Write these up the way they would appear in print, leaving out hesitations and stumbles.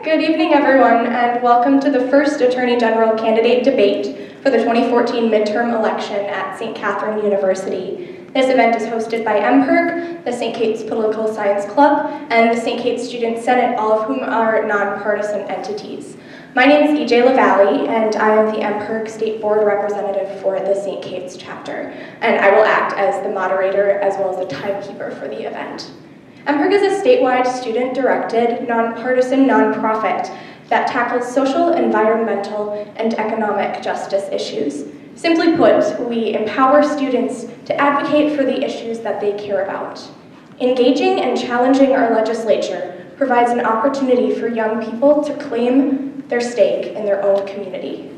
Good evening, everyone, and welcome to the first Attorney General candidate debate for the 2014 midterm election at St. Catherine University. This event is hosted by MPIRG, the St. Kate's Political Science Club, and the St. Kate's Student Senate, all of whom are nonpartisan entities. My name is EJ LaValle, and I am the MPIRG State Board Representative for the St. Kate's chapter, and I will act as the moderator as well as the timekeeper for the event. MPIRG is a statewide student-directed, nonpartisan nonprofit that tackles social, environmental, and economic justice issues. Simply put, we empower students to advocate for the issues that they care about. Engaging and challenging our legislature provides an opportunity for young people to claim their stake in their own community.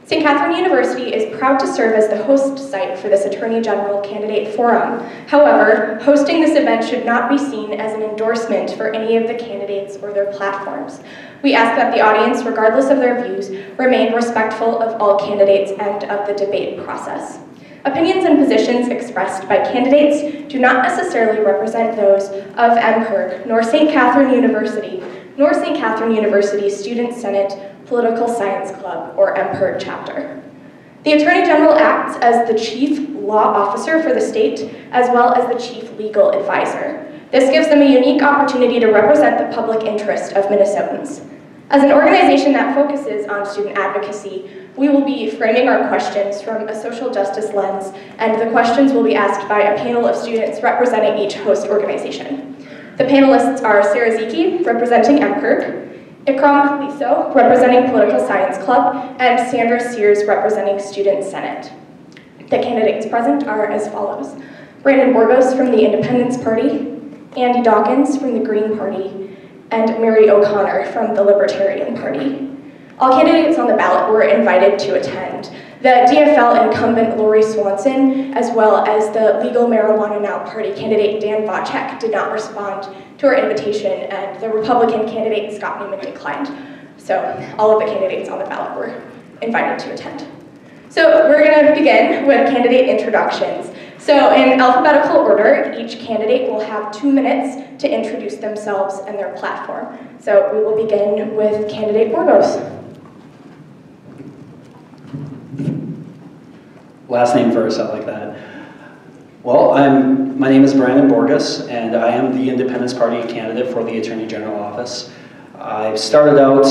St. Catherine University is proud to serve as the host site for this Attorney General candidate forum. However, hosting this event should not be seen as an endorsement for any of the candidates or their platforms. We ask that the audience, regardless of their views, remain respectful of all candidates and of the debate process. Opinions and positions expressed by candidates do not necessarily represent those of MPIRG, nor St. Catherine University, nor St. Catherine University Student Senate, Political Science Club, or MPIRG chapter. The Attorney General acts as the Chief Law Officer for the state, as well as the Chief Legal Advisor. This gives them a unique opportunity to represent the public interest of Minnesotans. As an organization that focuses on student advocacy, we will be framing our questions from a social justice lens, and the questions will be asked by a panel of students representing each host organization. The panelists are Zieke, representing MPIRG, Ikram Koliso, representing Political Science Club, and Sandra Sears, representing Student Senate. The candidates present are as follows: Brandan Borgos from the Independence Party, Andy Dawkins from the Green Party, and Mary O'Connor from the Libertarian Party. All candidates on the ballot were invited to attend. The DFL incumbent Lori Swanson, as well as the Legal Marijuana Now Party candidate Dan Vacek, did not respond to our invitation, and the Republican candidate Scott Newman declined. So all of the candidates on the ballot were invited to attend. So we're going to begin with candidate introductions. So in alphabetical order, each candidate will have 2 minutes to introduce themselves and their platform. So we will begin with candidate Borgos. Last name first, I like that. Well, my name is Brandan Borgos, and I am the Independence Party candidate for the Attorney General office. I started out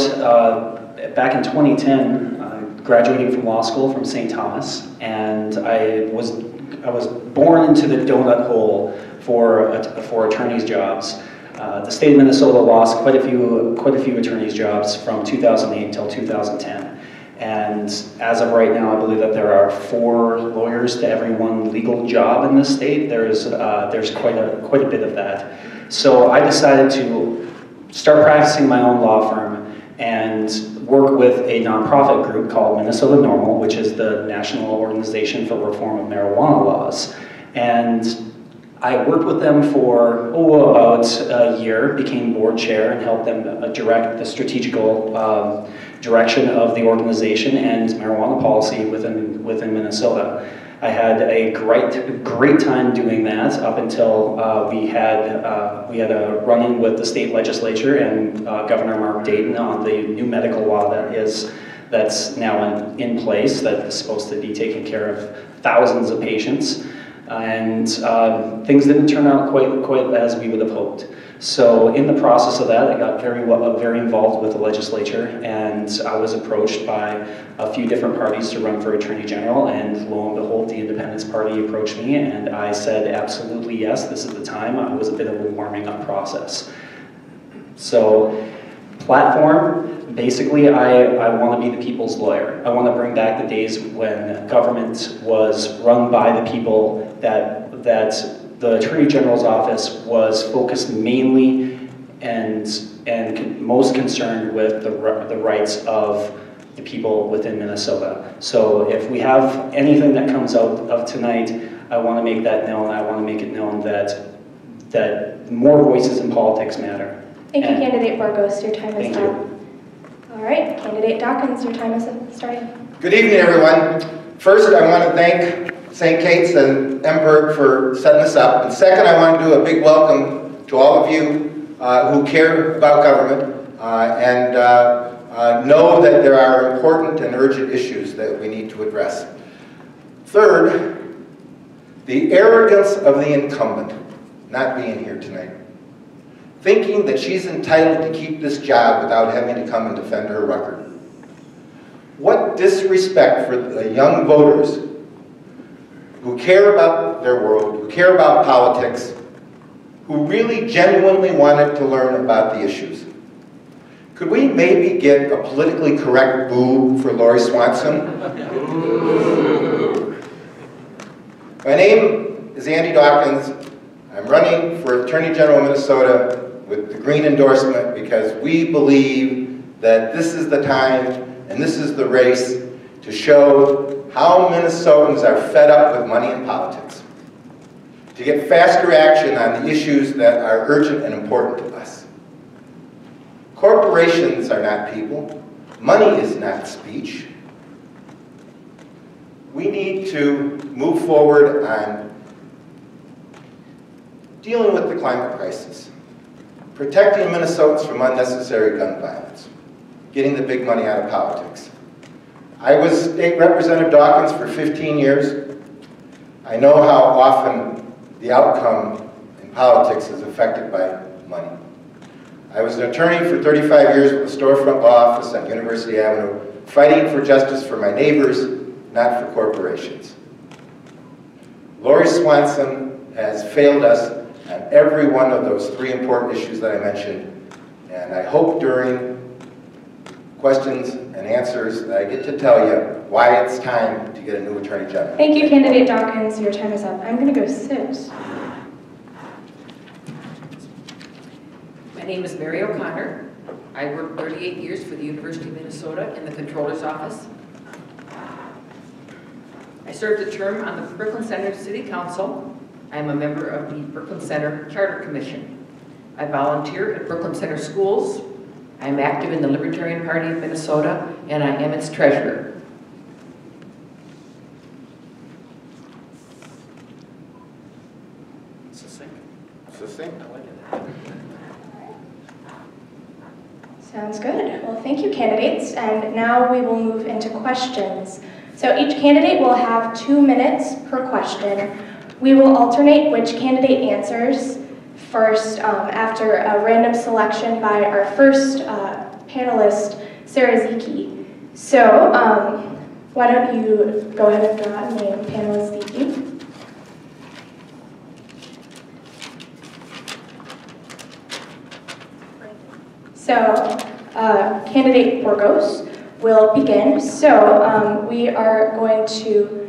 back in 2010, graduating from law school from St. Thomas, and I was born into the donut hole for attorneys' jobs. The state of Minnesota lost quite a few attorneys' jobs from 2008 until 2010. And as of right now, I believe that there are 4 lawyers to every 1 legal job in this state. There's quite a bit of that. So I decided to start practicing my own law firm and work with a nonprofit group called Minnesota NORML, which is the National Organization for Reform of Marijuana Laws. And I worked with them for about a year, became board chair, and helped them direct the strategical direction of the organization and marijuana policy within Minnesota. I had a great time doing that up until we had a run-in with the state legislature and Governor Mark Dayton on the new medical law that's now in place that is supposed to be taking care of thousands of patients. And things didn't turn out quite as we would have hoped. So in the process of that, I got very involved with the legislature, and I was approached by a few different parties to run for Attorney General, and lo and behold, the Independence Party approached me, and I said absolutely yes, this is the time. It was a bit of a warming up process. So platform, basically I want to be the people's lawyer. I want to bring back the days when government was run by the people, that the Attorney General's office was focused mainly and most concerned with the rights of the people within Minnesota. So if we have anything that comes out of tonight, I want to make that known. I want to make it known that more voices in politics matter. Thank you, candidate Borgos. Your time is up. All right, candidate Dawkins, your time is starting. Good evening, everyone. First, I want to thank St. Kate's and MPIRG for setting us up. And second, I want to do a big welcome to all of you who care about government. and know that there are important and urgent issues that we need to address. Third, the arrogance of the incumbent not being here tonight, thinking that she's entitled to keep this job without having to come and defend her record. What disrespect for the young voters who care about their world, who care about politics, who really genuinely wanted to learn about the issues. Could we maybe get a politically correct boo for Lori Swanson? My name is Andy Dawkins. I'm running for Attorney General of Minnesota with the green endorsement because we believe that this is the time and this is the race to show how Minnesotans are fed up with money and politics, to get faster action on the issues that are urgent and important to us. Corporations are not people. Money is not speech. We need to move forward on dealing with the climate crisis, protecting Minnesotans from unnecessary gun violence, getting the big money out of politics. I was State Representative Dawkins for 15 years. I know how often the outcome in politics is affected by money. I was an attorney for 35 years with a storefront law office on University Avenue, fighting for justice for my neighbors, not for corporations. Lori Swanson has failed us on every one of those three important issues that I mentioned, and I hope during questions and answers that I get to tell you why it's time to get a new Attorney General. Thank you, Candidate Dawkins. Your time is up. I'm going to go sit. My name is Mary O'Connor. I worked 38 years for the University of Minnesota in the Controller's Office. I served a term on the Brooklyn Center City Council. I am a member of the Brooklyn Center Charter Commission. I volunteer at Brooklyn Center Schools. I am active in the Libertarian Party of Minnesota, and I am its treasurer. Succinct. Succinct, I like it. Sounds good. Well, thank you, candidates. And now we will move into questions. So each candidate will have 2 minutes per question. We will alternate which candidate answers first after a random selection by our first panelist, Sarah Zieke. So why don't you go ahead and draw a name, panelist Zieke. So candidate Borgos will begin. So we are going to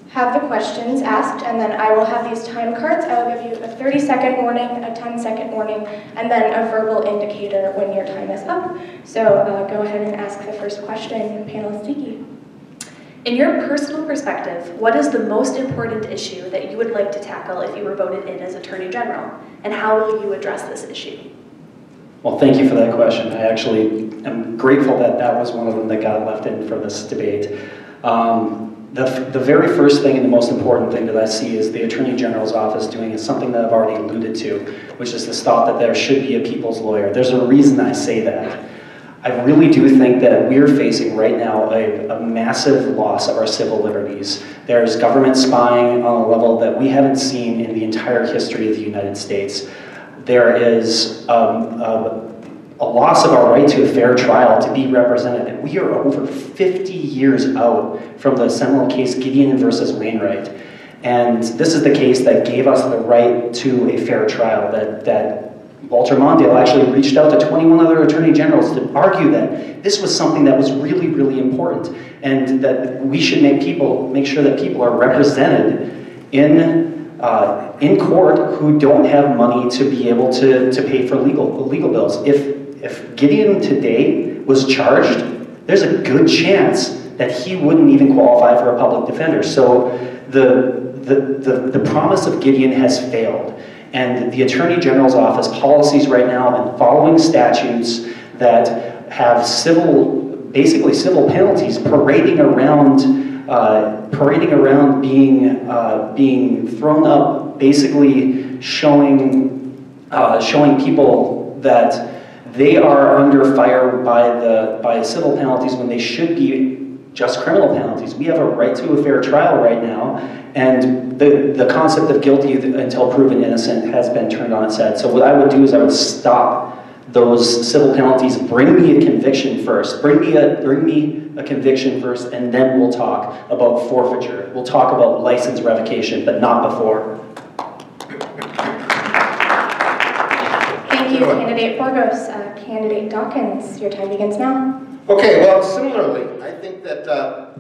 have the questions asked, and then I will have these time cards. I will give you a 30-second warning, a 10-second warning, and then a verbal indicator when your time is up. So go ahead and ask the first question, panelist Zieke. In your personal perspective, what is the most important issue that you would like to tackle if you were voted in as Attorney General, and how will you address this issue? Well, thank you for that question. I actually am grateful that that was one of them that got left in for this debate. The very first thing and the most important thing that I see is the Attorney General's office doing is something that I've already alluded to, which is this thought that there should be a people's lawyer. There's a reason I say that. I really do think that we're facing right now a massive loss of our civil liberties. There's government spying on a level that we haven't seen in the entire history of the United States. There is a loss of our right to a fair trial to be represented, and we are over 50 years out from the seminal case Gideon versus Wainwright. And this is the case that gave us the right to a fair trial, that Walter Mondale actually reached out to 21 other attorney generals to argue that this was something that was really, really important, and that we should make sure that people are represented in court who don't have money to be able to pay for legal bills. If Gideon today was charged, there's a good chance that he wouldn't even qualify for a public defender. So the promise of Gideon has failed. And the Attorney General's office policies right now and following statutes that have basically civil penalties parading around being thrown up, basically showing people that they are under fire by civil penalties when they should be just criminal penalties. We have a right to a fair trial right now, and the concept of guilty until proven innocent has been turned on its head. So what I would do is I would stop those civil penalties. Bring me a conviction first. Bring me a conviction first, and then we'll talk about forfeiture. We'll talk about license revocation, but not before. Thank you, Candidate Borgos. Candidate Dawkins, your time begins now. Okay, well, similarly, I think that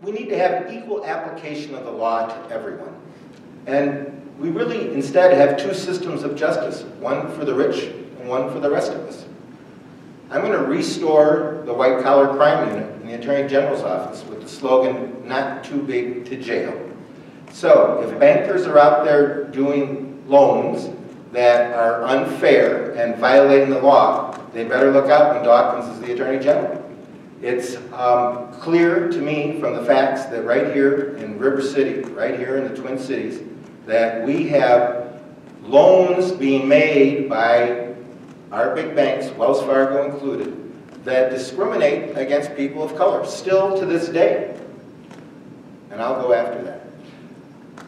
we need to have equal application of the law to everyone. And we really instead have two systems of justice, one for the rich and one for the rest of us. I'm going to restore the white-collar crime unit in the Attorney General's office with the slogan, "Not too big to jail." So if bankers are out there doing loans that are unfair and violating the law, they better look out when Dawkins is the Attorney General. It's clear to me from the facts that right here in River City, right here in the Twin Cities, that we have loans being made by our big banks, Wells Fargo included, that discriminate against people of color, still to this day. And I'll go after that.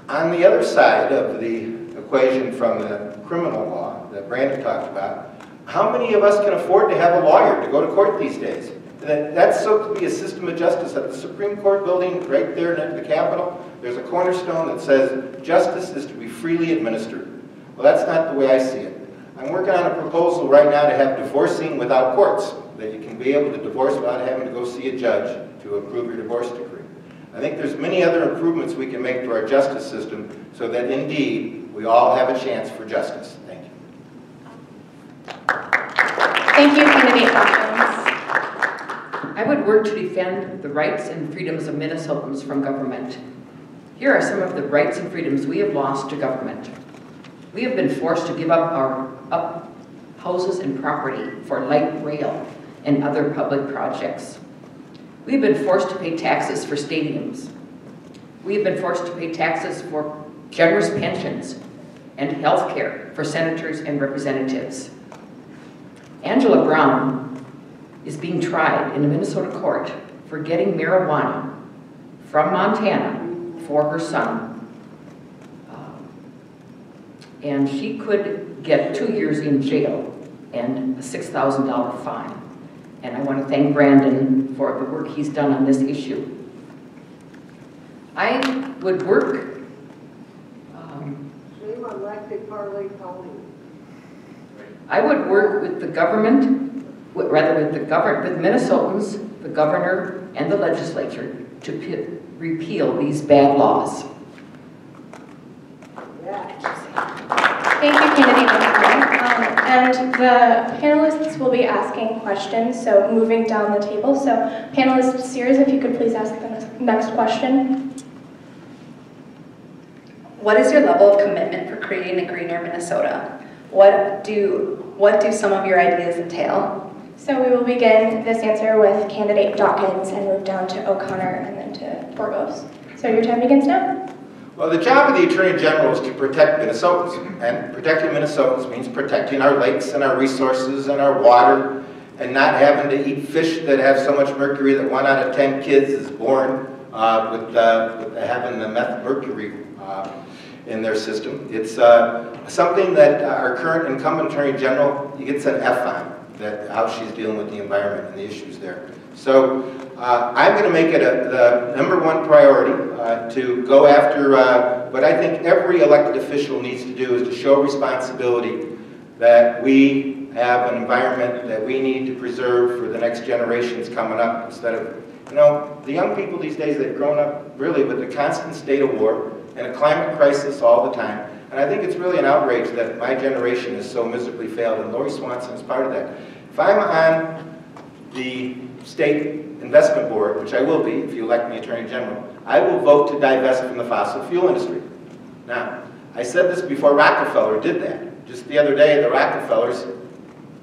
On the other side of the equation from the criminal law that Brandan talked about, how many of us can afford to have a lawyer to go to court these days? That's supposed to be a system of justice. At the Supreme Court building right there near the Capitol, there's a cornerstone that says justice is to be freely administered. Well, that's not the way I see it. I'm working on a proposal right now to have divorcing without courts, that you can be able to divorce without having to go see a judge to approve your divorce decree. I think there's many other improvements we can make to our justice system so that indeed we all have a chance for justice. Thank you. Thank you, Candidate Dawkins. I would work to defend the rights and freedoms of Minnesotans from government. Here are some of the rights and freedoms we have lost to government. We have been forced to give up our houses and property for light rail and other public projects. We have been forced to pay taxes for stadiums. We have been forced to pay taxes for generous pensions and health care for senators and representatives. Angela Brown is being tried in a Minnesota court for getting marijuana from Montana for her son. And she could get 2 years in jail and a $6,000 fine. And I want to thank Brandan for the work he's done on this issue. I would work I would work with the government, with Minnesotans, the governor, and the legislature to repeal these bad laws. Thank you, Candidate Dawkins. And the panelists will be asking questions, so moving down the table. So panelist Sears, if you could please ask the next question. What is your level of commitment for creating a greener Minnesota? What do some of your ideas entail? So we will begin this answer with Candidate Dawkins and move down to O'Connor and then to Borgos. So your time begins now. Well, the job of the Attorney General is to protect Minnesotans, and protecting Minnesotans means protecting our lakes and our resources and our water, and not having to eat fish that have so much mercury that 1 out of 10 kids is born with having the mercury in their system. It's something that our current incumbent Attorney General gets an F on, that how she's dealing with the environment and the issues there. So I'm going to make it the #1 priority to go after what I think every elected official needs to do, is to show responsibility that we have an environment that we need to preserve for the next generations coming up, instead of, you know, the young people these days, they've grown up really with a constant state of war and a climate crisis all the time. And I think it's really an outrage that my generation has so miserably failed, and Lori Swanson is part of that. If I'm on the State Investment Board, which I will be if you elect me Attorney General, I will vote to divest from the fossil fuel industry. Now, I said this before Rockefeller did that. Just the other day, the Rockefellers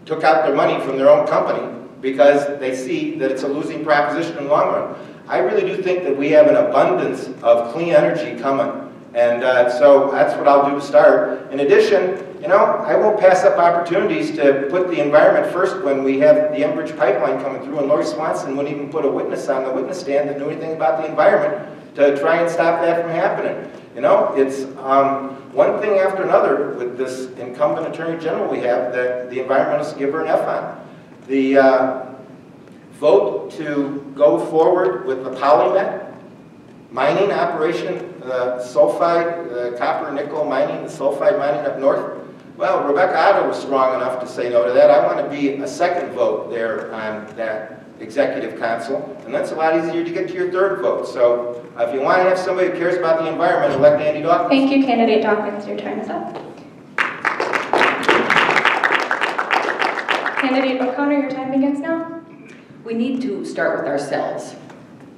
took out their money from their own company because they see that it's a losing proposition in the long run. I really do think that we have an abundance of clean energy coming, and so that's what I'll do to start. In addition, you know, I won't pass up opportunities to put the environment first when we have the Enbridge pipeline coming through, and Lori Swanson wouldn't even put a witness on the witness stand that knew anything about the environment to try and stop that from happening. You know, it's one thing after another with this incumbent Attorney General we have that the environmentalists give her an F on. The vote to go forward with the polymet mining operation, sulfide, copper nickel mining, the sulfide mining up north. Well, Rebecca Otto was strong enough to say no to that. I want to be a second vote there on that executive council, and that's a lot easier to get to your third vote. So if you want to have somebody who cares about the environment, elect Andy Dawkins. Thank you, candidate Dawkins. Your time is up. Candidate O'Connor, your time begins now. We need to start with ourselves.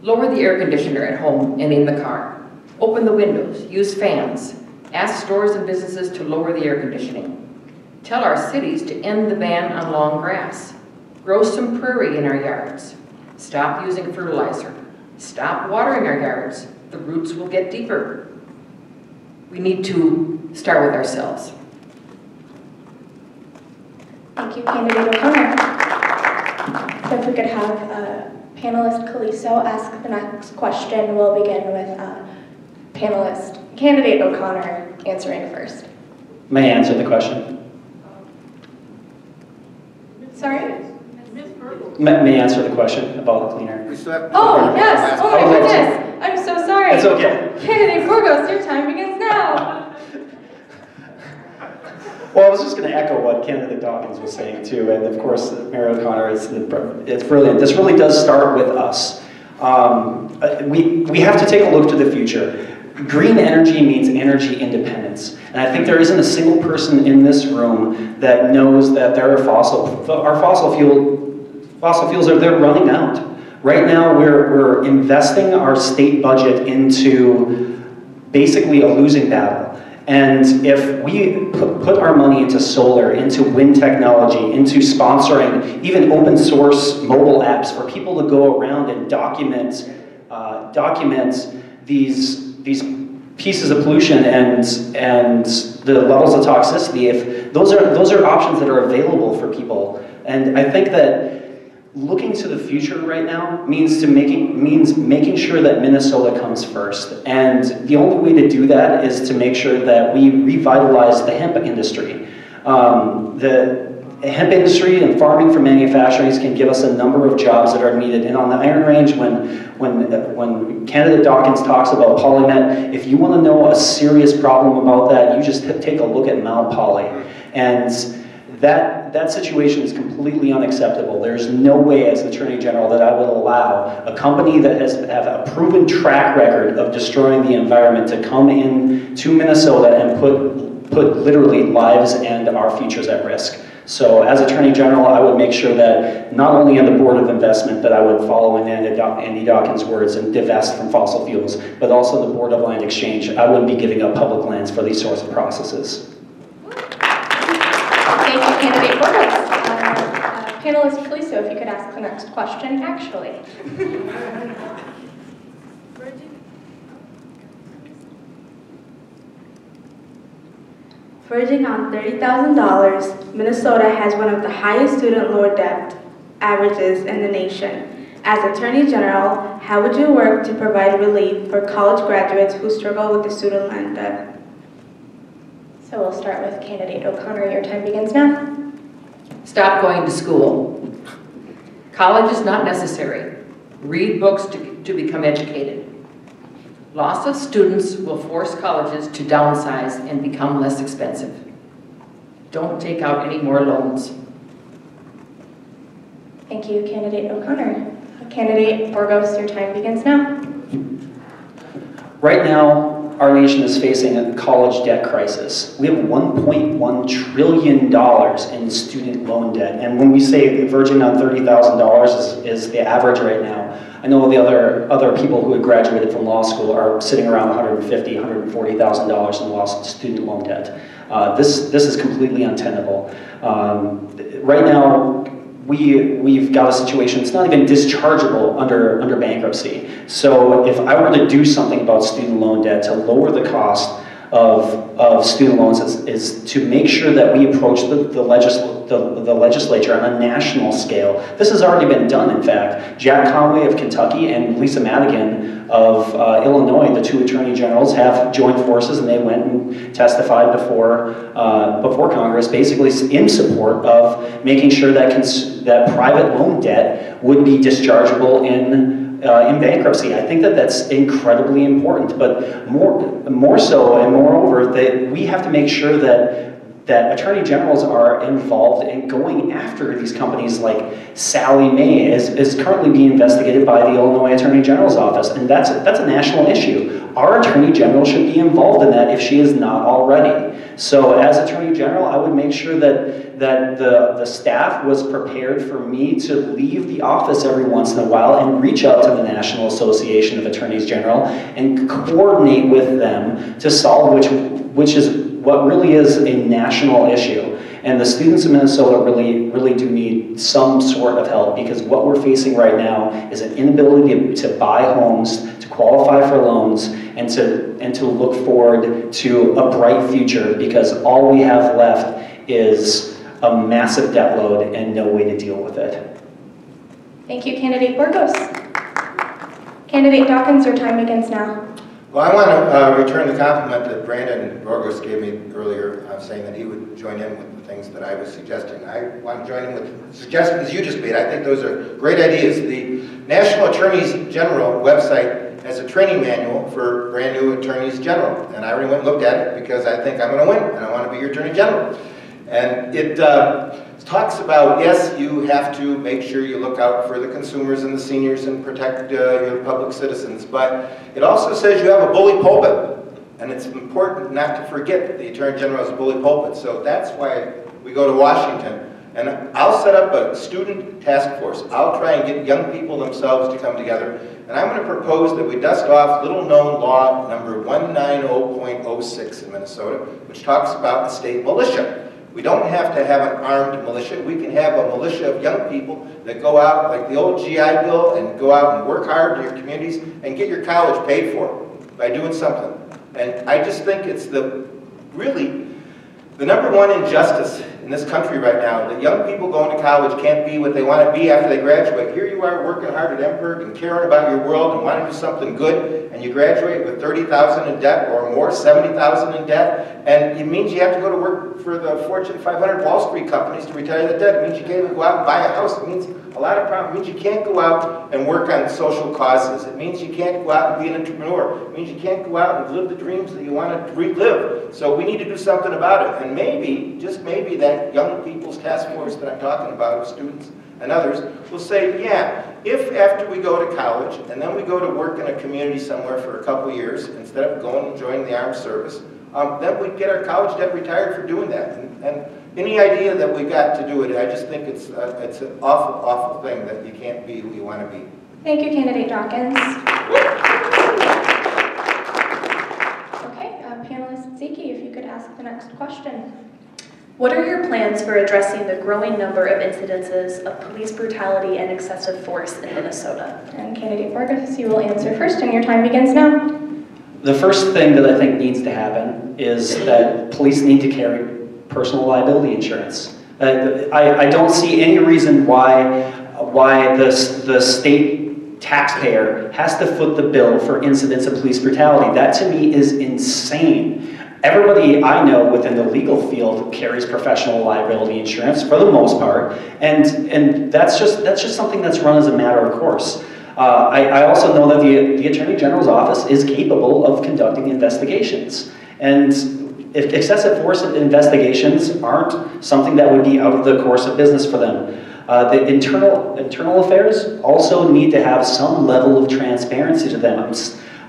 Lower the air conditioner at home and in the car. Open the windows, use fans. Ask stores and businesses to lower the air conditioning. Tell our cities to end the ban on long grass. Grow some prairie in our yards. Stop using fertilizer. Stop watering our yards. The roots will get deeper. We need to start with ourselves. Thank you, candidate O'Connor. So if we could have panelist Koliso ask the next question, we'll begin with panelist candidate O'Connor answering first. May I answer the question? Sorry? May I answer the question about the cleaner? Oh, yes. Oh my goodness. I'm so sorry. It's okay. Candidate Borgos, your time begins now. Well, I was just going to echo what candidate Dawkins was saying too, and of course, Mary O'Connor, it's brilliant. This really does start with us. We have to take a look to the future. Green energy means energy independence, and I think there isn't a single person in this room that knows that there are fossil fuels they're running out. Right now, we're investing our state budget into basically a losing battle. And if we put our money into solar, into wind technology, into sponsoring even open source mobile apps for people to go around and document these pieces of pollution and the levels of toxicity, if those are options that are available for people. And I think that looking to the future right now means making sure that Minnesota comes first. And the only way to do that is to make sure that we revitalize the hemp industry. The hemp industry and farming for manufacturing can give us a number of jobs that are needed. And on the Iron Range, when candidate Dawkins talks about polymet, if you want to know a serious problem about that, you just take a look at Mount Poly. And that situation is completely unacceptable. There's no way as Attorney General that I would allow a company that have a proven track record of destroying the environment to come in to Minnesota and put literally lives and our futures at risk. So as Attorney General, I would make sure that not only on the Board of Investment that I would follow in Andy Dawkins' words and divest from fossil fuels, but also the Board of Land Exchange. I wouldn't be giving up public lands for these sorts of processes. Thank you, candidate Borgos. Panelist Koliso, if you could ask the next question, actually. Verging on $30,000, Minnesota has one of the highest student loan debt averages in the nation. As Attorney General, how would you work to provide relief for college graduates who struggle with the student loan debt? So we'll start with candidate O'Connor. Your time begins now. Stop going to school. College is not necessary. Read books to become educated. Loss of students will force colleges to downsize and become less expensive. Don't take out any more loans. Thank you, candidate O'Connor. Candidate Borgos, your time begins now. Right now, our nation is facing a college debt crisis. We have $1.1 trillion in student loan debt. And when we say verging on $30,000 is the average right now, I know the other people who had graduated from law school are sitting around $150,000, $140,000 in lost student loan debt. This is completely untenable. Right now, we've got a situation that's not even dischargeable under bankruptcy. So if I were to do something about student loan debt to lower the cost of student loans is to make sure that we approach the legislature on a national scale. This has already been done, in fact. Jack Conway of Kentucky and Lisa Madigan of Illinois, the two attorney generals, have joined forces, and they went and testified before Congress, basically in support of making sure that private loan debt would be dischargeable in bankruptcy. I think that that's incredibly important, but more so and moreover, that we have to make sure that attorney generals are involved in going after these companies. Like Sally Mae is currently being investigated by the Illinois Attorney General's office, and that's a national issue. Our attorney general should be involved in that if she is not already. So as attorney general, I would make sure that the staff was prepared for me to leave the office every once in a while and reach out to the National Association of Attorneys General and coordinate with them to solve which is what really is a national issue. And the students in Minnesota really do need some sort of help, because what we're facing right now is an inability to buy homes, to qualify for loans, and to look forward to a bright future, because all we have left is a massive debt load and no way to deal with it. Thank you, Candidate Borgos. Candidate Dawkins, your time begins now. Well, I want to return the compliment that Brandan Borgos gave me earlier, saying that he would join in with the things that I was suggesting. I want to join in with the suggestions you just made. I think those are great ideas. The National Attorneys General website has a training manual for brand new attorneys general, and I already went and looked at it because I think I'm going to win, and I want to be your attorney general. And it talks about, yes, you have to make sure you look out for the consumers and the seniors and protect your public citizens, but it also says you have a bully pulpit, and it's important not to forget that the Attorney General is a bully pulpit. So that's why we go to Washington, and I'll set up a student task force. I'll try and get young people themselves to come together, and I'm going to propose that we dust off little-known law number 190.06 in Minnesota, which talks about the state militia. We don't have to have an armed militia. We can have a militia of young people that go out, like the old GI Bill, and go out and work hard in your communities and get your college paid for by doing something. And I just think it's really the number one injustice in this country right now, that young people going to college can't be what they want to be after they graduate. Here you are working hard at MPIRG and caring about your world and want to do something good, and you graduate with $30,000 in debt or more, $70,000 in debt, and it means you have to go to work for the Fortune 500 Wall Street companies to retire the debt. It means you can't even go out and buy a house. It means a lot of problems. It means you can't go out and work on social causes. It means you can't go out and be an entrepreneur. It means you can't go out and live the dreams that you want to relive. So we need to do something about it. And maybe, just maybe, that young people's task force that I'm talking about, of students and others, will say, yeah, if after we go to college and then we go to work in a community somewhere for a couple years, instead of going and joining the armed service, then we get our college debt retired for doing that. And any idea that we got to do it, I just think it's an awful, awful thing that you can't be who you want to be. Thank you, Candidate Dawkins. Okay, panelist Zieke, if you could ask the next question. What are your plans for addressing the growing number of incidences of police brutality and excessive force in Minnesota? And Candidate Borgos, you will answer first, and your time begins now. The first thing that I think needs to happen is that police need to carry personal liability insurance. I don't see any reason why the state taxpayer has to foot the bill for incidents of police brutality. That to me is insane. Everybody I know within the legal field carries professional liability insurance for the most part, and that's just something that's run as a matter of course. I also know that the Attorney General's office is capable of conducting investigations, and if excessive force investigations aren't something that would be out of the course of business for them. The internal affairs also need to have some level of transparency to them.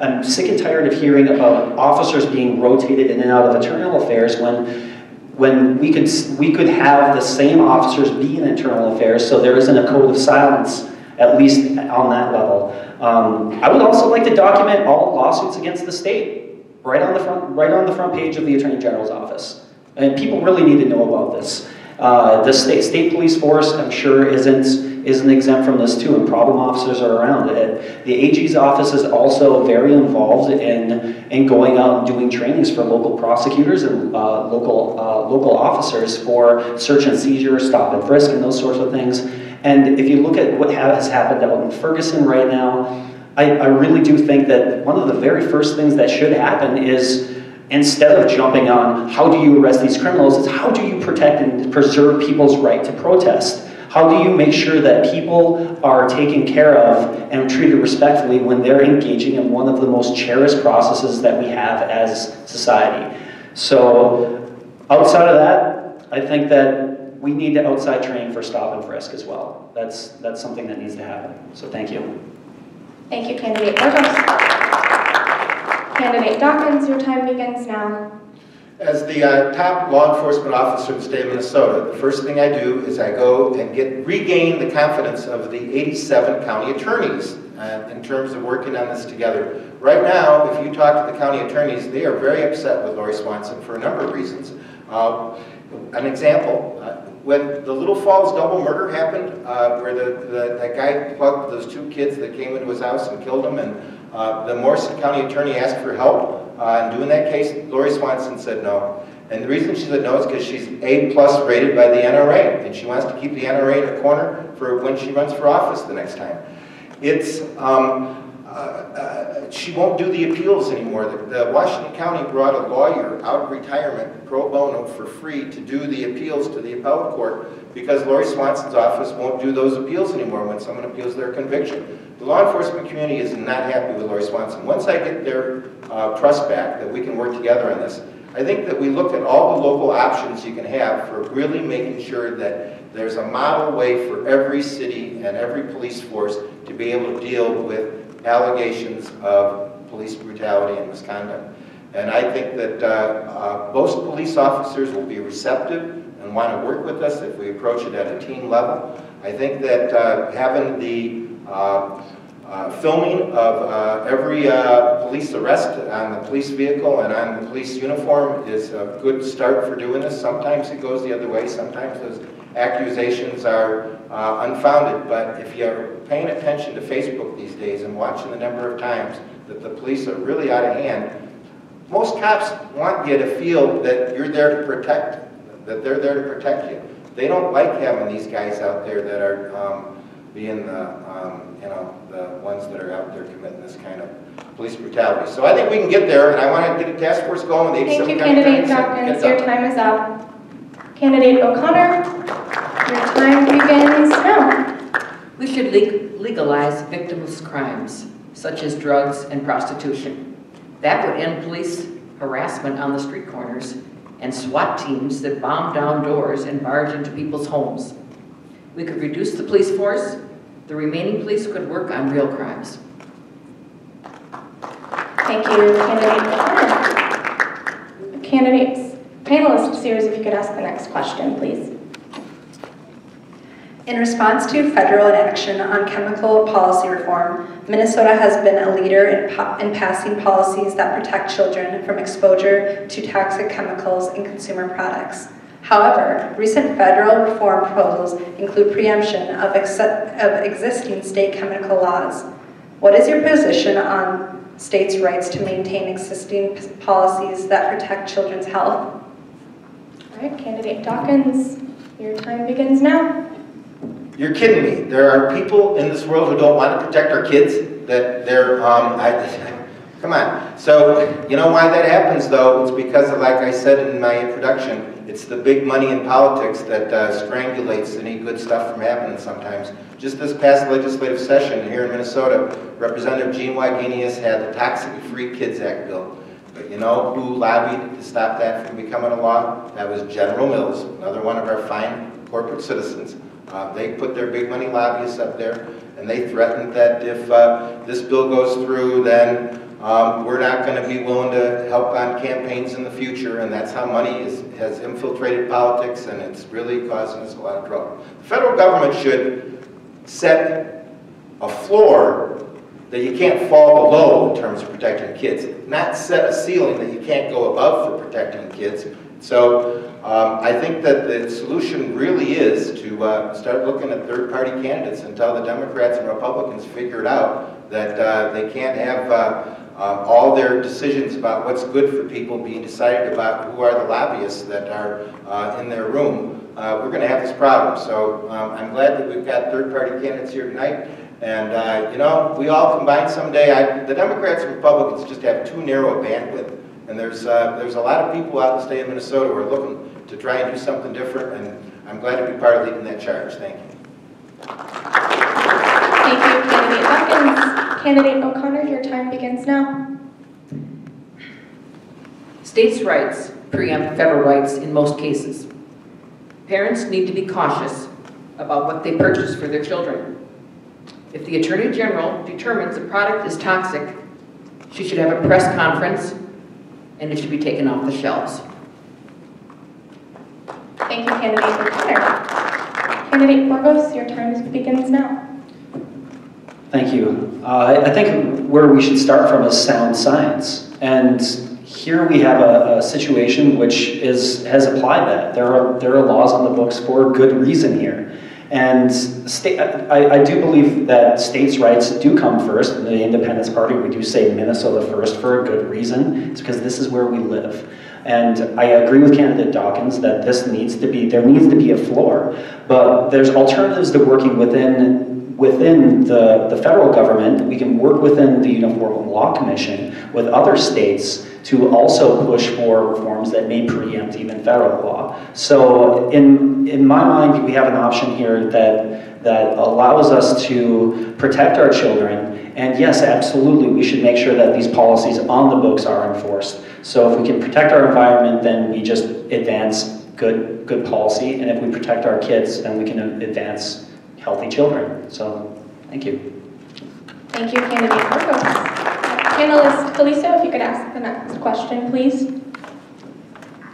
I'm sick and tired of hearing about officers being rotated in and out of internal affairs when we could have the same officers be in internal affairs, so there isn't a code of silence, at least on that level. I would also like to document all lawsuits against the state right on the front page of the Attorney General's office. And people really need to know about this. The state police force, I'm sure, isn't exempt from this too, and problem officers are around it. The AG's office is also very involved in going out and doing trainings for local prosecutors and local officers for search and seizure, stop and frisk, and those sorts of things. And if you look at what has happened out in Ferguson right now, I really do think that one of the very first things that should happen is, instead of jumping on how do you arrest these criminals, it's how do you protect and preserve people's right to protest? How do you make sure that people are taken care of and treated respectfully when they're engaging in one of the most cherished processes that we have as society? So outside of that, I think that we need to outside train for stop and frisk as well. That's something that needs to happen. So thank you. Thank you, Candidate Borgos. Candidate Dawkins, your time begins now. As the top law enforcement officer in the state of Minnesota, the first thing I do is I go and regain the confidence of the 87 county attorneys in terms of working on this together. Right now, if you talk to the county attorneys, they are very upset with Lori Swanson for a number of reasons. An example, when the Little Falls double murder happened, where that guy plugged those 2 kids that came into his house and killed them, and the Morrison County attorney asked for help in doing that case, Lori Swanson said no. And the reason she said no is because she's A+ rated by the NRA, and she wants to keep the NRA in her corner for when she runs for office the next time. It's, she won't do the appeals anymore. The Washington County brought a lawyer out of retirement, pro bono, for free to do the appeals to the appellate court because Lori Swanson's office won't do those appeals anymore when someone appeals their conviction. The law enforcement community is not happy with Lori Swanson. Once I get their trust back that we can work together on this, I think that we look at all the local options you can have for really making sure that there's a model way for every city and every police force to be able to deal with allegations of police brutality and misconduct. And I think that most police officers will be receptive and want to work with us if we approach it at a team level. I think that having the filming of every police arrest on the police vehicle and on the police uniform is a good start for doing this. Sometimes it goes the other way. Sometimes those accusations are unfounded. But if you're paying attention to Facebook these days and watching the number of times that the police are really out of hand, most cops want you to feel that you're there to protect, that they're there to protect you. They don't like having these guys out there that are being the ones that are out there committing this kind of police brutality. So I think we can get there, and I want to get a task force going. Thank you, Candidate Dawkins. Your time is up. Candidate O'Connor, your time begins now. We should legalize victimless crimes, such as drugs and prostitution. That would end police harassment on the street corners and SWAT teams that bomb down doors and barge into people's homes. We could reduce the police force. The remaining police could work on real crimes. Thank you, Candidate O'Connor. Candidates, panelist Sears, if you could ask the next question, please. In response to federal inaction on chemical policy reform, Minnesota has been a leader in passing policies that protect children from exposure to toxic chemicals in consumer products. However, recent federal reform proposals include preemption of existing state chemical laws. What is your position on states' rights to maintain existing policies that protect children's health? All right, Candidate Dawkins, your time begins now. You're kidding me. There are people in this world who don't want to protect our kids, that they're, come on. So, you know why that happens though? It's because of, like I said in my introduction, it's the big money in politics that strangulates any good stuff from happening sometimes. Just this past legislative session here in Minnesota, Representative Gene Wagenius had the Toxic Free Kids Act bill. But you know who lobbied to stop that from becoming a law? That was General Mills, another one of our fine corporate citizens. They put their big money lobbyists up there, and they threatened that if this bill goes through, then we're not going to be willing to help on campaigns in the future, and that's how money has infiltrated politics, and it's really causing us a lot of trouble. The federal government should set a floor that you can't fall below in terms of protecting kids, not set a ceiling that you can't go above for protecting kids. So I think that the solution really is to start looking at third-party candidates until the Democrats and Republicans figure it out that they can't have all their decisions about what's good for people being decided about who are the lobbyists that are in their room. We're going to have this problem. So I'm glad that we've got third-party candidates here tonight. And, you know, we all combine someday. The Democrats and Republicans just have too narrow a bandwidth. And there's a lot of people out in the state of Minnesota who are looking to try and do something different. And I'm glad to be part of leading that charge. Thank you. Thank you, Candidate Dawkins. Candidate O'Connor, your time begins now. States' rights preempt federal rights in most cases. Parents need to be cautious about what they purchase for their children. If the Attorney General determines a product is toxic, she should have a press conference and it should be taken off the shelves. Thank you, Candidate O'Connor. Candidate Borgos, your time begins now. Thank you. I think where we should start from is sound science. And here we have a situation which has applied that. There are laws on the books for good reason here. And I do believe that states' rights do come first. In the Independence Party, we do say Minnesota first for a good reason. It's because this is where we live. And I agree with candidate Dawkins that there needs to be a floor. But there's alternatives to working within the federal government. We can work within the Uniform Law Commission with other states to also push for reforms that may preempt even federal law. So in my mind, we have an option here that allows us to protect our children. And yes, absolutely, we should make sure that these policies on the books are enforced. So if we can protect our environment, then we just advance good policy. And if we protect our kids, then we can advance healthy children. So, thank you. Thank you, Candidate Borgos. Panelist Koliso, if you could ask the next question, please.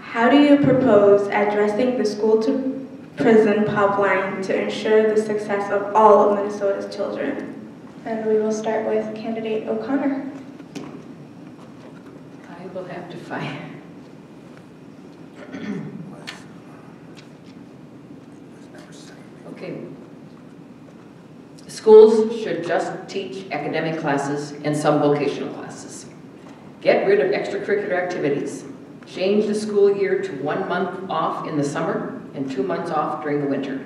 How do you propose addressing the school-to-prison pipeline to ensure the success of all of Minnesota's children? And we will start with Candidate O'Connor. I will have to find. Okay. Schools should just teach academic classes and some vocational classes. Get rid of extracurricular activities. Change the school year to 1 month off in the summer and 2 months off during the winter.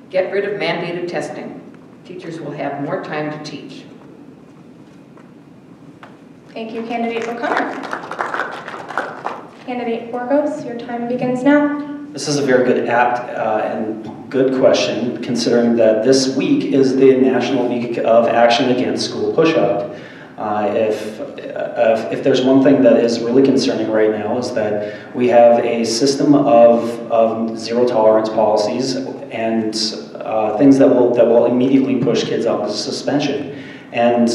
Get rid of mandated testing. Teachers will have more time to teach. Thank you, Candidate O'Connor. Candidate Borgos, your time begins now. This is a very good, apt and good question, considering that this week is the National Week of Action Against School Pushout. If there's one thing that is really concerning right now is that we have a system of zero tolerance policies and things that will immediately push kids out of suspension. And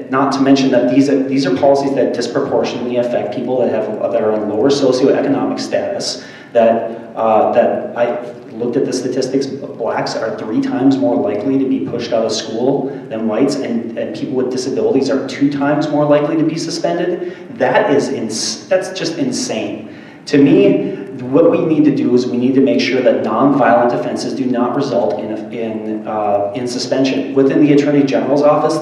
not to mention that these are policies that disproportionately affect people that are in lower socioeconomic status. That I looked at the statistics. Blacks are 3 times more likely to be pushed out of school than whites, and people with disabilities are 2 times more likely to be suspended. That's just insane. To me, what we need to do is we need to make sure that non-violent offenses do not result in suspension. Within the Attorney General's office,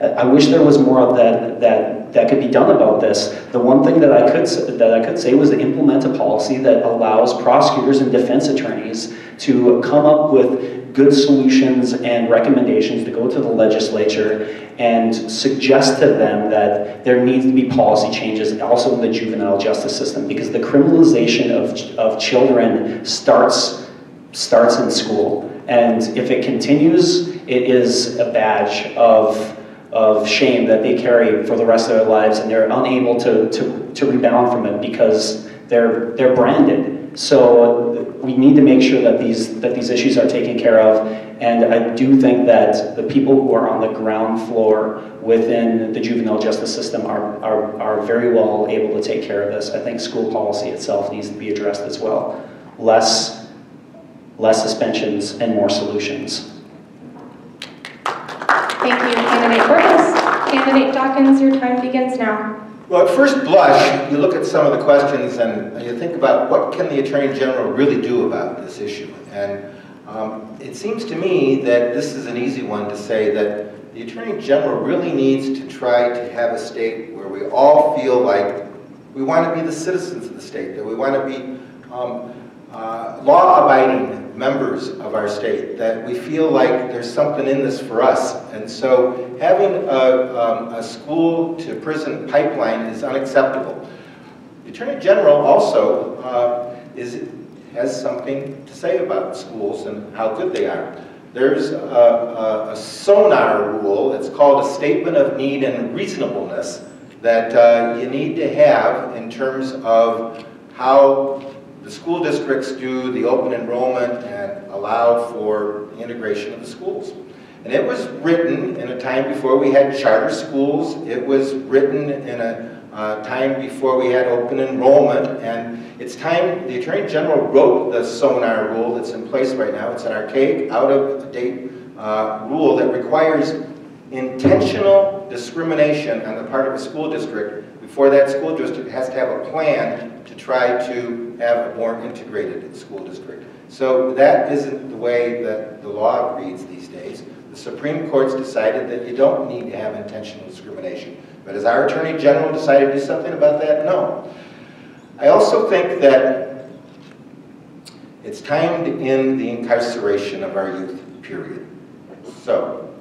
I wish there was more of that could be done about this. The one thing that I could say was to implement a policy that allows prosecutors and defense attorneys to come up with good solutions and recommendations to go to the legislature and suggest to them that there needs to be policy changes also in the juvenile justice system, because the criminalization of children starts in school. And if it continues, it is a badge of shame that they carry for the rest of their lives, and they're unable to rebound from it because they're branded. So we need to make sure that these issues are taken care of, and I do think that the people who are on the ground floor within the juvenile justice system are very well able to take care of this. I think school policy itself needs to be addressed as well. Less suspensions and more solutions. Thank you, Candidate Borgos. Candidate Dawkins, your time begins now. Well, at first blush, you look at some of the questions and you think about what can the Attorney General really do about this issue. And it seems to me that this is an easy one to say that the Attorney General really needs to try to have a state where we all feel like we want to be the citizens of the state, that we want to be law-abiding members of our state, that we feel like there's something in this for us. And so having a school-to-prison pipeline is unacceptable. The Attorney General also has something to say about schools and how good they are. There's a SONAR rule, it's called a Statement of Need and Reasonableness, that you need to have in terms of how the school districts do the open enrollment and allow for the integration of the schools. And it was written in a time before we had charter schools. It was written in a time before we had open enrollment. And it's time, the Attorney General wrote the SONAR rule that's in place right now. It's an archaic, out-of-date rule that requires intentional discrimination on the part of a school district before that school district has to have a plan to try to have a more integrated school district. So that isn't the way that the law reads these days. The Supreme Court's decided that you don't need to have intentional discrimination. But has our Attorney General decided to do something about that? No. I also think that it's time to end the incarceration of our youth, period. So,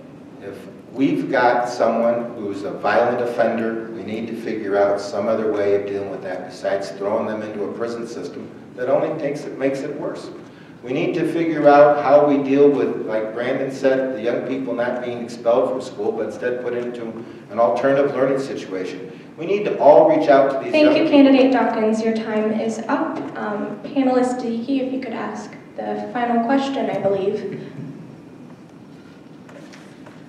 if we've got someone who's a violent offender, we need to figure out some other way of dealing with that besides throwing them into a prison system that only makes it worse. We need to figure out how we deal with, like Brandan said, the young people not being expelled from school, but instead put into an alternative learning situation. We need to all reach out to these Thank you, Candidate Dawkins. Your time is up. Panelist Zieke, if you could ask the final question, I believe.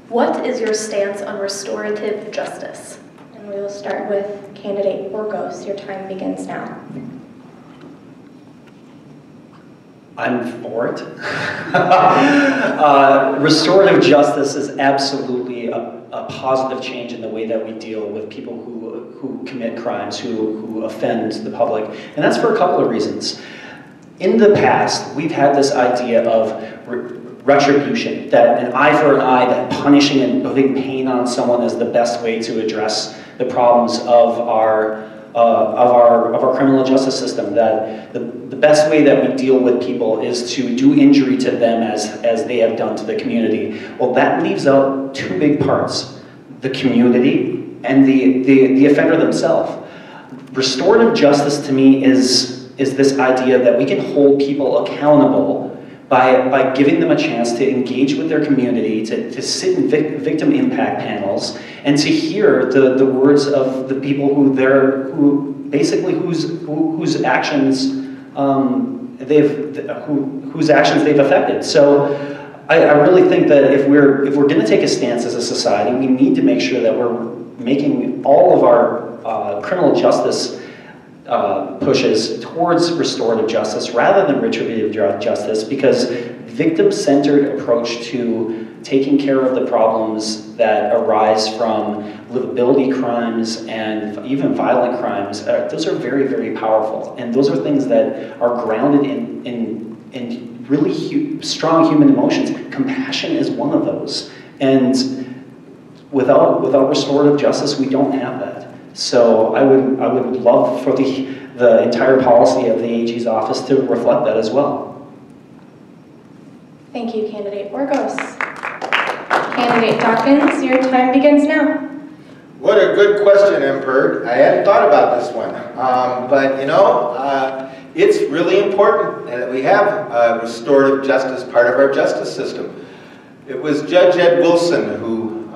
What is your stance on restorative justice? And we will start with Candidate Borgos. Your time begins now. I'm for it. Restorative justice is absolutely a positive change in the way that we deal with people who commit crimes, who offend the public. And that's for a couple of reasons. In the past, we've had this idea of retribution, that an eye for an eye, that punishing and putting pain on someone is the best way to address the problems of our criminal justice system, that the best way that we deal with people is to do injury to them as they have done to the community. Well, that leaves out two big parts: the community and the offender themselves. Restorative justice to me is this idea that we can hold people accountable by giving them a chance to engage with their community, to sit in victim impact panels, and to hear the words of the people whose actions they've affected. So I really think that if we're going to take a stance as a society, we need to make sure that we're making all of our criminal justice pushes towards restorative justice rather than retributive justice, because victim-centered approach to taking care of the problems that arise from livability crimes and even violent crimes, those are very, very powerful. And those are things that are grounded in really strong human emotions. Compassion is one of those. And without restorative justice, we don't have that. So I would love for the entire policy of the AG's office to reflect that as well. Thank you, Candidate Borgos. Candidate Dawkins, your time begins now. What a good question, MPIRG. I hadn't thought about this one. But you know, it's really important that we have restorative justice part of our justice system. It was Judge Ed Wilson who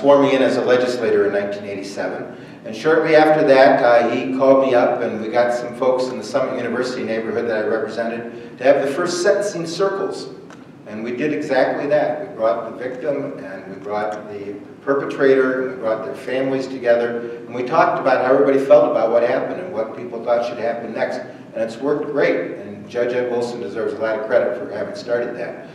swore me in as a legislator in 1987. And shortly after that, he called me up and we got some folks in the Summit University neighborhood that I represented to have the first sentencing circles. And we did exactly that. We brought the victim and we brought the perpetrator and we brought their families together. And we talked about how everybody felt about what happened and what people thought should happen next. And it's worked great. And Judge Ed Wilson deserves a lot of credit for having started that.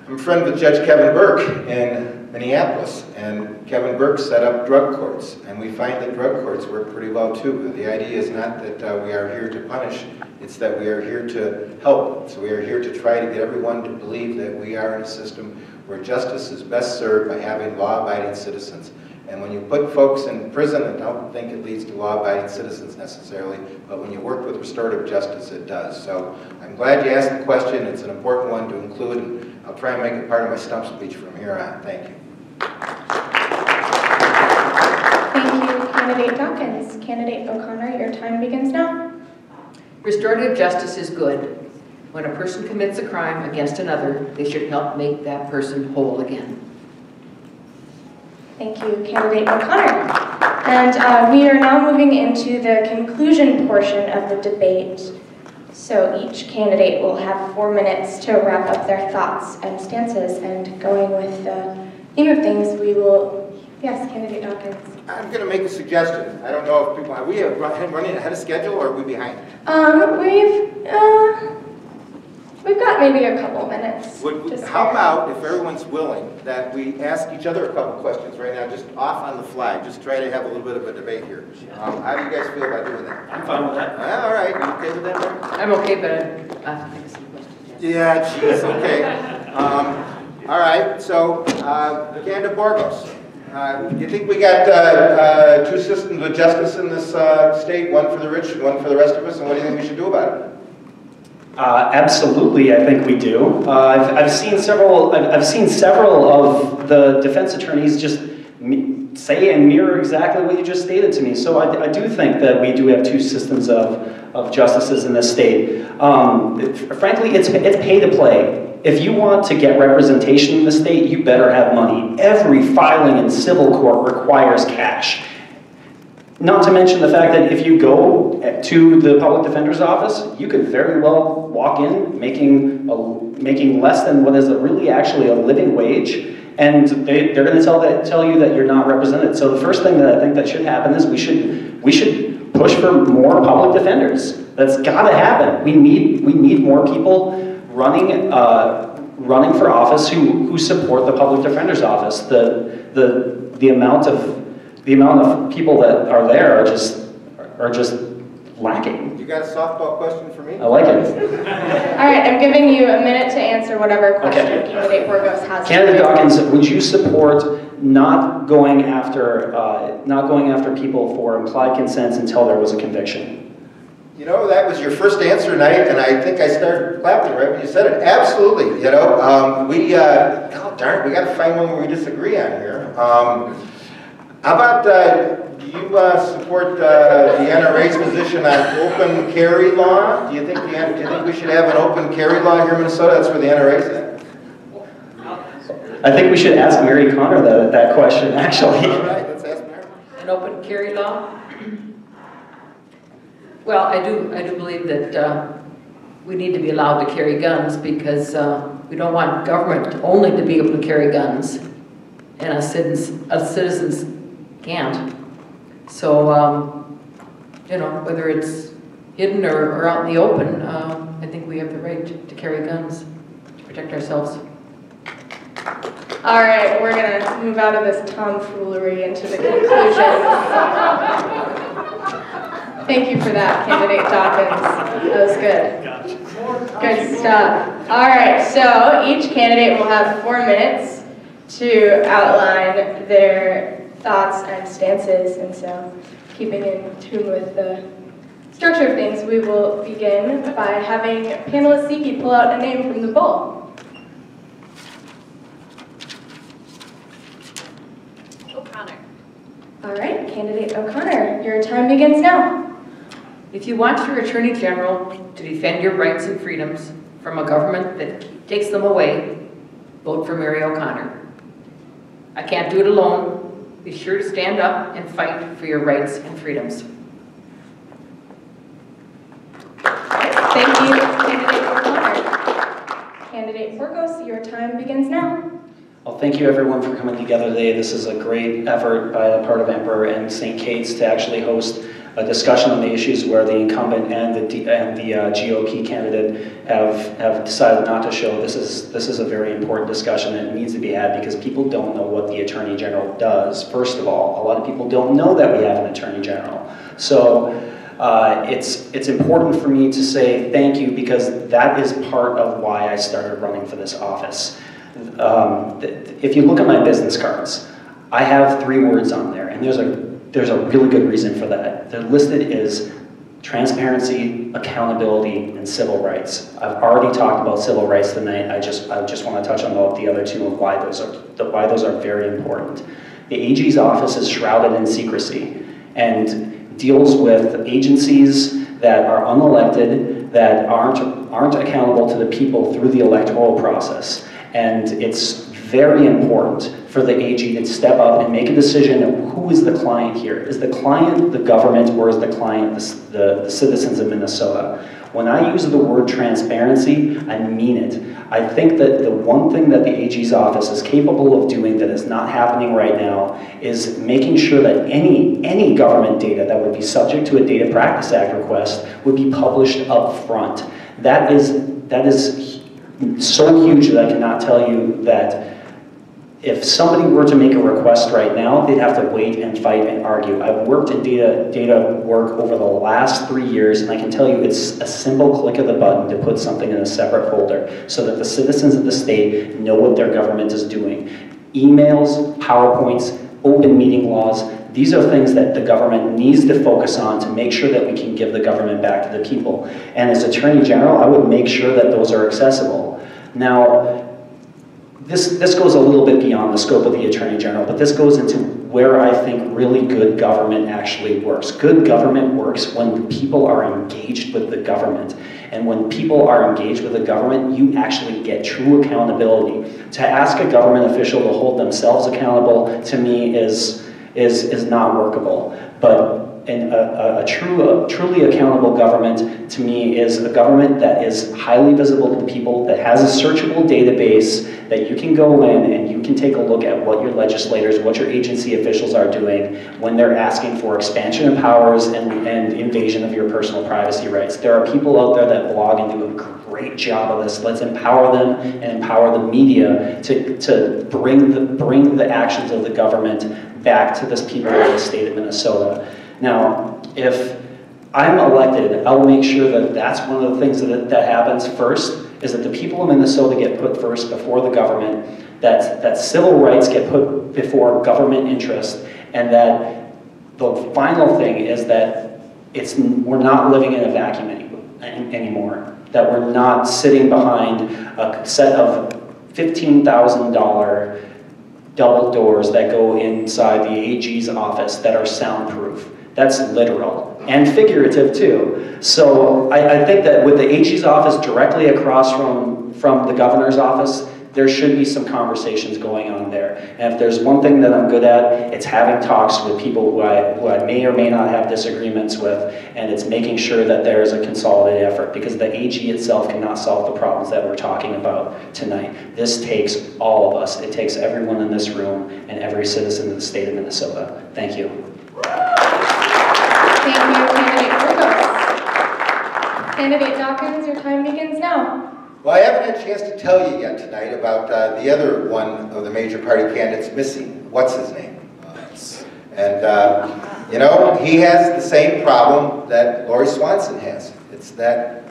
I'm a friend with Judge Kevin Burke in Minneapolis, and Kevin Burke set up drug courts, and we find that drug courts work pretty well too. The idea is not that we are here to punish, it's that we are here to help. So we are here to try to get everyone to believe that we are in a system where justice is best served by having law-abiding citizens. And when you put folks in prison, I don't think it leads to law-abiding citizens necessarily, but when you work with restorative justice, it does. So I'm glad you asked the question. It's an important one to include, and I'll try and make it part of my stump speech from here on. Thank you. Thank you, Candidate Dawkins. Candidate O'Connor, your time begins now. Restorative justice is good. When a person commits a crime against another, they should help make that person whole again. Thank you, Candidate O'Connor. And we are now moving into the conclusion portion of the debate. So each candidate will have 4 minutes to wrap up their thoughts and stances. And going with the theme of things, we will, yes, Candidate Dawkins. I'm going to make a suggestion. I don't know if people, are we running ahead of schedule or are we behind? We've got maybe a couple minutes. How about, if everyone's willing, that we ask each other a couple questions right now, just off on the fly, just try to have a little bit of a debate here. How do you guys feel about doing that? I'm fine with that. All right, you okay with that, Larry? I'm okay, but I think some questions. Yeah, geez, okay. All right, so, Brandan Borgos. Do you think we got 2 systems of justice in this state, one for the rich, one for the rest of us, and what do you think we should do about it? Absolutely, I think we do. I've seen several of the defense attorneys just say and mirror exactly what you just stated to me. So I do think that we do have 2 systems of justices in this state. Frankly, it's pay to play. If you want to get representation in the state, you better have money. Every filing in civil court requires cash. Not to mention the fact that if you go to the public defender's office, you could very well walk in making less than what is really actually a living wage, and they're going to tell you that you're not represented. So the first thing that I think that should happen is we should push for more public defenders. That's got to happen. We need more people running for office who support the public defender's office. The amount of people that are there are just lacking. You got a softball question for me? I like it. All right, I'm giving you a minute to answer whatever question Candidate Borgos has. Candidate Dawkins, would you support not going after people for implied consent until there was a conviction? You know, that was your first answer tonight, and I think I started clapping right when you said it. Absolutely. You know, oh darn it, we got to find one where we disagree on here. How about, do you support the NRA's position on open carry law? Do you think we should have an open carry law here in Minnesota? That's where the NRA's at. I think we should ask Mary Connor that question, actually. All right, let's ask Mary. An open carry law? Well, I do believe that we need to be allowed to carry guns because we don't want government only to be able to carry guns, and us citizens can't. So, you know, whether it's hidden or out in the open, I think we have the right to carry guns to protect ourselves. All right, we're going to move out of this tomfoolery into the conclusion. Thank you for that, Candidate Dawkins. That was good. Good stuff. All right, so each candidate will have 4 minutes to outline their thoughts and stances, and so keeping in tune with the structure of things, we will begin by having panelist Zieke pull out a name from the bowl. O'Connor. All right, Candidate O'Connor, your time begins now. If you want your Attorney General to defend your rights and freedoms from a government that takes them away, vote for Mary O'Connor. I can't do it alone. Be sure to stand up and fight for your rights and freedoms. Thank you, Candidate O'Connor. Candidate Borgos, your time begins now. Well, thank you everyone for coming together today. This is a great effort by the part of Emperor and St. Kate's to actually host a discussion on the issues where the incumbent and the GOP candidate have decided not to show. This is a very important discussion that needs to be had because people don't know what the Attorney General does. First of all, a lot of people don't know that we have an Attorney General. So it's important for me to say thank you because that is part of why I started running for this office. If you look at my business cards, I have 3 words on there, and there's a really good reason for that. They're listed as transparency, accountability, and civil rights. I've already talked about civil rights tonight. I just want to touch on the other 2 of why those are very important. The AG's office is shrouded in secrecy and deals with agencies that are unelected, that aren't accountable to the people through the electoral process. And it's very important for the AG to step up and make a decision of who is the client here. Is the client the government or is the client the citizens of Minnesota? When I use the word transparency, I mean it. I think that the one thing that the AG's office is capable of doing that is not happening right now is making sure that any government data that would be subject to a Data Practice Act request would be published up front. That is so huge that I cannot tell you that if somebody were to make a request right now, they'd have to wait and fight and argue. I've worked in data work over the last 3 years, and I can tell you it's a simple click of the button to put something in a separate folder so that the citizens of the state know what their government is doing. Emails, PowerPoints, open meeting laws, these are things that the government needs to focus on to make sure that we can give the government back to the people. And as Attorney General, I would make sure that those are accessible. Now, this goes a little bit beyond the scope of the Attorney General, but this goes into where I think really good government actually works. Good government works when people are engaged with the government. And when people are engaged with the government, you actually get true accountability. To ask a government official to hold themselves accountable, to me, is not workable. But a truly accountable government, to me, is a government that is highly visible to the people, that has a searchable database, that you can go in and you can take a look at what your legislators, what your agency officials are doing when they're asking for expansion of powers and invasion of your personal privacy rights. There are people out there that blog and do a great job of this. Let's empower them and empower the media to bring the actions of the government back to the people of the state of Minnesota. Now, if I'm elected, I'll make sure that that's one of the things that happens first, is that the people of Minnesota get put first before the government, that civil rights get put before government interest, and that the final thing is that we're not living in a vacuum anymore, that we're not sitting behind a set of $15,000 double doors that go inside the AG's office that are soundproof. That's literal and figurative too. So I think that with the AG's office directly across from the governor's office, there should be some conversations going on there. And if there's one thing that I'm good at, it's having talks with people who I may or may not have disagreements with, and it's making sure that there's a consolidated effort, because the AG itself cannot solve the problems that we're talking about tonight. This takes all of us. It takes everyone in this room and every citizen of the state of Minnesota. Thank you. Thank you, Candidate Borgos. Candidate Dawkins, your time begins now. Well, I haven't had a chance to tell you yet tonight about the other one of the major party candidates missing. What's his name? You know, he has the same problem that Lori Swanson has. It's that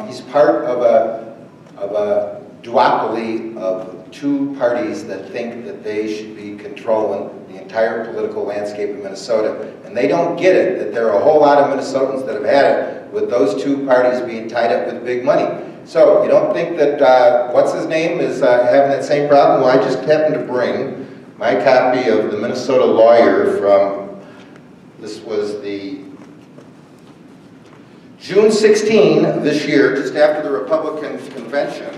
he's part of a duopoly of 2 parties that think that they should be controlling the entire political landscape of Minnesota. And they don't get it, that there are a whole lot of Minnesotans that have had it with those 2 parties being tied up with big money. So you don't think that what's his name is having that same problem? Well, I just happened to bring my copy of the Minnesota Lawyer from, this was the June 16 of this year, just after the Republican convention.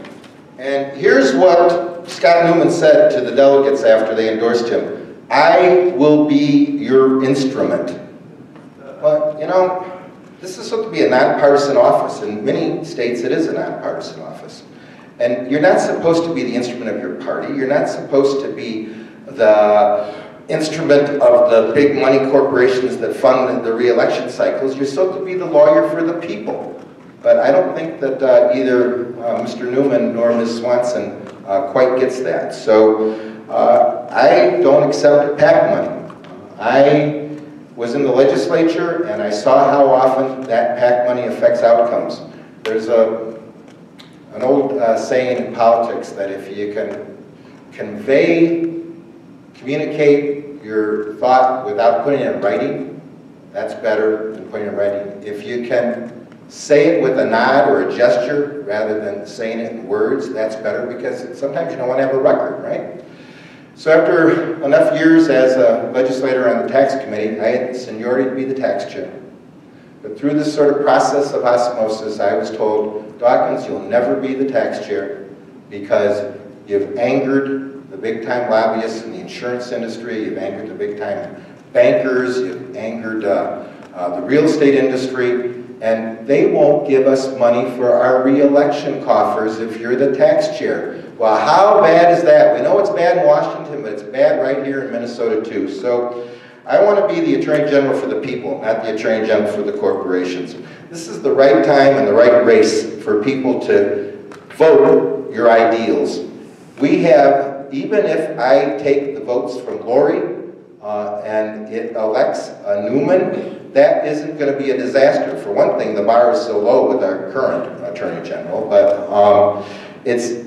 And here's what Scott Newman said to the delegates after they endorsed him. I will be your instrument. Well, you know, this is supposed to be a nonpartisan office. In many states, it is a nonpartisan office. And you're not supposed to be the instrument of your party. You're not supposed to be the instrument of the big money corporations that fund the re-election cycles. You're supposed to be the lawyer for the people. But I don't think that either Mr. Newman nor Ms. Swanson quite gets that. So I don't accept PAC money. I was in the legislature and I saw how often that PAC money affects outcomes. There's an old saying in politics that if you can communicate your thought without putting it in writing, that's better than putting it in writing. If you can say it with a nod or a gesture rather than saying it in words, that's better, because sometimes you don't want to have a record, right? So after enough years as a legislator on the tax committee, I had the seniority to be the tax chair. But through this sort of process of osmosis, I was told, Dawkins, you'll never be the tax chair because you've angered the big-time lobbyists in the insurance industry, you've angered the big-time bankers, you've angered the real estate industry, and they won't give us money for our re-election coffers if you're the tax chair. Well, how bad is that? We know it's bad in Washington, but it's bad right here in Minnesota too. So I want to be the Attorney General for the people, not the Attorney General for the corporations. This is the right time and the right race for people to vote your ideals. We have, even if I take the votes from Lori and it elects a Newman, that isn't going to be a disaster. For one thing, the bar is so low with our current Attorney General, but it's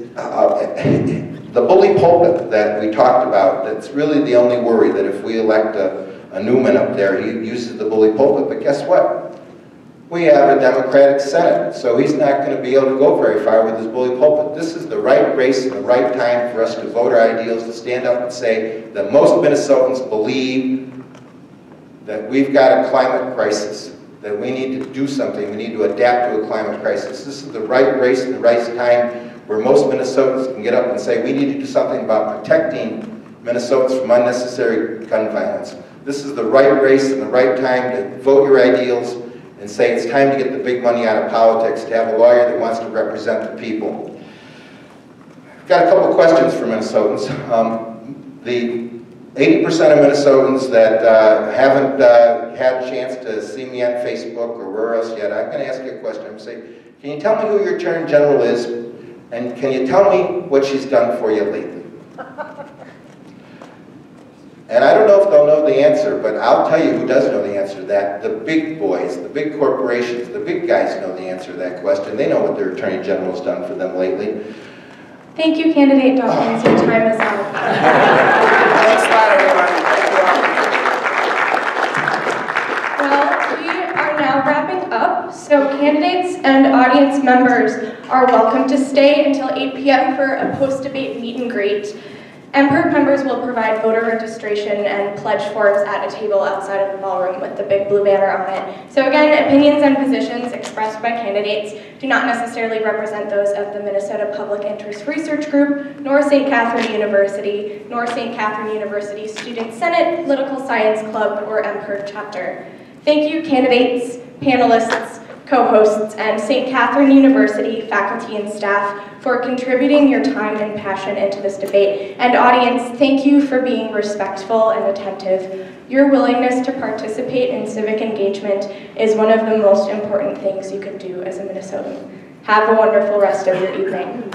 the bully pulpit that we talked about, that's really the only worry, that if we elect a Newman up there, he uses the bully pulpit. But guess what? We have a Democratic Senate, so he's not going to be able to go very far with his bully pulpit. This is the right race and the right time for us to vote our ideals, to stand up and say that most Minnesotans believe that we've got a climate crisis, that we need to do something, we need to adapt to a climate crisis. This is the right race and the right time where most Minnesotans can get up and say we need to do something about protecting Minnesotans from unnecessary gun violence. This is the right race and the right time to vote your ideals and say it's time to get the big money out of politics, to have a lawyer that wants to represent the people. I've got a couple questions for Minnesotans. The 80% of Minnesotans that haven't had a chance to see me on Facebook or where else yet, I'm going to ask you a question. I'm going to say, can you tell me who your Attorney General is, and can you tell me what she's done for you lately? And I don't know if they'll know the answer, but I'll tell you who does know the answer to that. The big boys, the big corporations, the big guys know the answer to that question. They know what their Attorney General's done for them lately. Thank you, Candidate Dawkins. Your time is up. Thanks a lot, everybody. Well, we are now wrapping up, so candidates and audience members are welcome to stay until 8 p.m. for a post-debate meet and greet. MPIRG members will provide voter registration and pledge forms at a table outside of the ballroom with the big blue banner on it. So again, opinions and positions expressed by candidates do not necessarily represent those of the Minnesota Public Interest Research Group, nor St. Catherine University, nor St. Catherine University Student Senate, Political Science Club, or MPIRG chapter. Thank you, candidates, panelists, co-hosts, and St. Catherine University faculty and staff for contributing your time and passion into this debate. And audience, thank you for being respectful and attentive. Your willingness to participate in civic engagement is one of the most important things you can do as a Minnesotan. Have a wonderful rest of your evening.